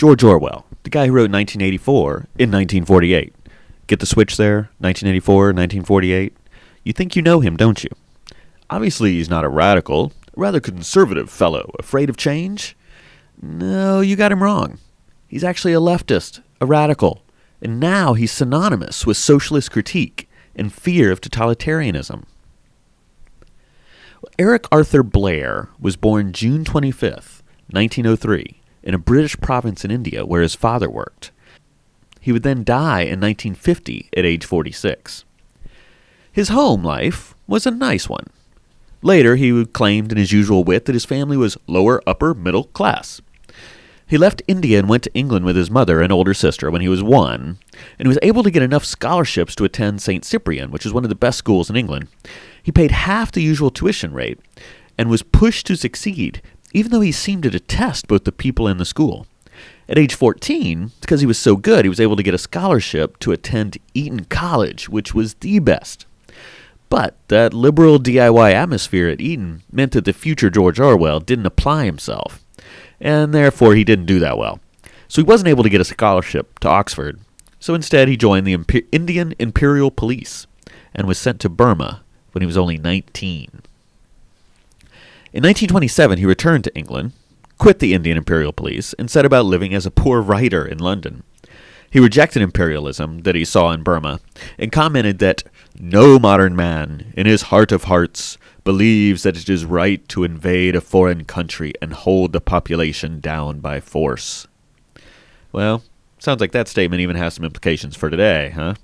George Orwell, the guy who wrote 1984 in 1948. Get the switch there? 1984, 1948? You think you know him, don't you? Obviously, he's not a radical, a rather conservative fellow, afraid of change. No, you got him wrong. He's actually a leftist, a radical, and now he's synonymous with socialist critique and fear of totalitarianism. Eric Arthur Blair was born June 25th, 1903, in a British province in India where his father worked. He would then die in 1950 at age 46. His home life was a nice one. Later, he claimed in his usual wit that his family was lower upper middle class. He left India and went to England with his mother and older sister when he was 1, and was able to get enough scholarships to attend St. Cyprian, which is one of the best schools in England. He paid half the usual tuition rate and was pushed to succeed, even though he seemed to detest both the people and the school. At age 14, because he was so good, he was able to get a scholarship to attend Eton College, which was the best. But that liberal DIY atmosphere at Eton meant that the future George Orwell didn't apply himself, and therefore he didn't do that well. So he wasn't able to get a scholarship to Oxford, so instead he joined the Indian Imperial Police and was sent to Burma when he was only 19. In 1927, he returned to England, quit the Indian Imperial Police, and set about living as a poor writer in London. He rejected imperialism that he saw in Burma and commented that no modern man, in his heart of hearts, believes that it is right to invade a foreign country and hold the population down by force. Well, sounds like that statement even has some implications for today, huh?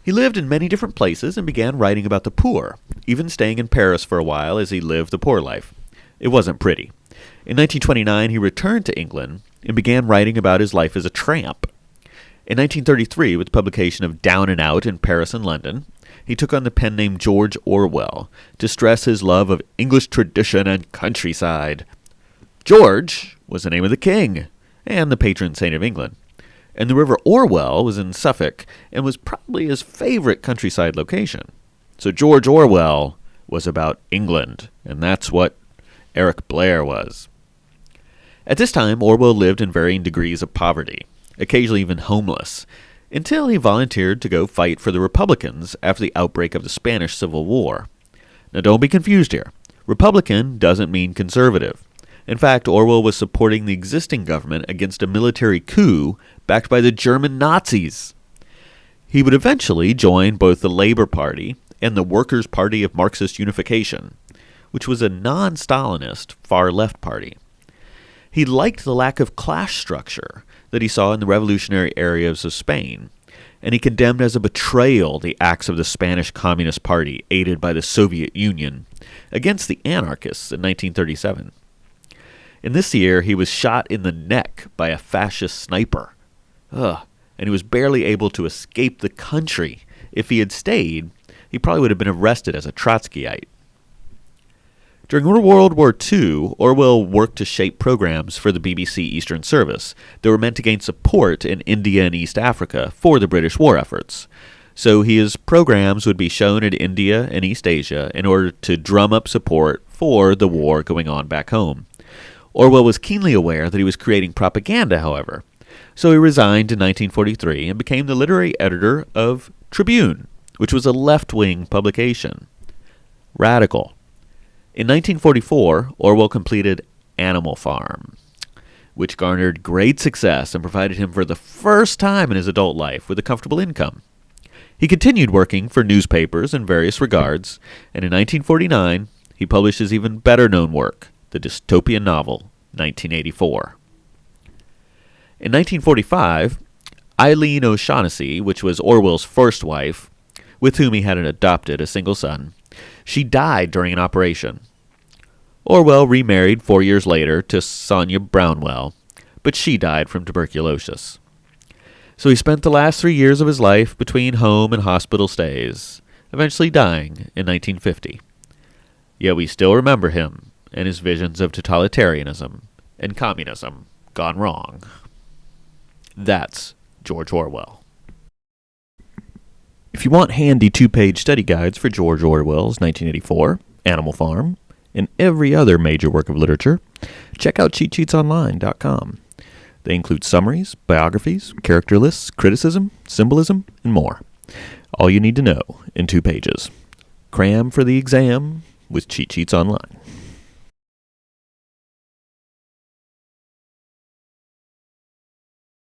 He lived in many different places and began writing about the poor, even staying in Paris for a while as he lived the poor life. It wasn't pretty. In 1929, he returned to England and began writing about his life as a tramp. In 1933, with the publication of Down and Out in Paris and London, he took on the pen name George Orwell to stress his love of English tradition and countryside. George was the name of the king and the patron saint of England. And the River Orwell was in Suffolk and was probably his favorite countryside location. So George Orwell was about England, and that's what Eric Blair was. At this time, Orwell lived in varying degrees of poverty, occasionally even homeless, until he volunteered to go fight for the Republicans after the outbreak of the Spanish Civil War. Now don't be confused here. Republican doesn't mean conservative. In fact, Orwell was supporting the existing government against a military coup backed by the German Nazis. He would eventually join both the Labour Party and the Workers' Party of Marxist Unification, which was a non-Stalinist far-left party. He liked the lack of class structure that he saw in the revolutionary areas of Spain, and he condemned as a betrayal the acts of the Spanish Communist Party, aided by the Soviet Union, against the anarchists in 1937. In this year, he was shot in the neck by a fascist sniper. And he was barely able to escape the country. If he had stayed, he probably would have been arrested as a Trotskyite. During World War II, Orwell worked to shape programs for the BBC Eastern Service that were meant to gain support in India and East Africa for the British war efforts. So his programs would be shown in India and East Asia in order to drum up support for the war going on back home. Orwell was keenly aware that he was creating propaganda, however, so he resigned in 1943 and became the literary editor of Tribune, which was a left-wing publication. Radical. In 1944, Orwell completed Animal Farm, which garnered great success and provided him for the first time in his adult life with a comfortable income. He continued working for newspapers in various regards, and in 1949, he published his even better-known work, the dystopian novel, 1984. In 1945, Eileen O'Shaughnessy, which was Orwell's first wife, with whom he had adopted a single son, she died during an operation. Orwell remarried 4 years later to Sonia Brownwell, but she died from tuberculosis. So he spent the last 3 years of his life between home and hospital stays, eventually dying in 1950. Yet we still remember him and his visions of totalitarianism and communism gone wrong. That's George Orwell. If you want handy 2-page study guides for George Orwell's 1984, Animal Farm, and every other major work of literature, check out cheatsheetsonline.com. They include summaries, biographies, character lists, criticism, symbolism, and more. All you need to know in 2 pages. Cram for the exam with Cheat Sheets Online.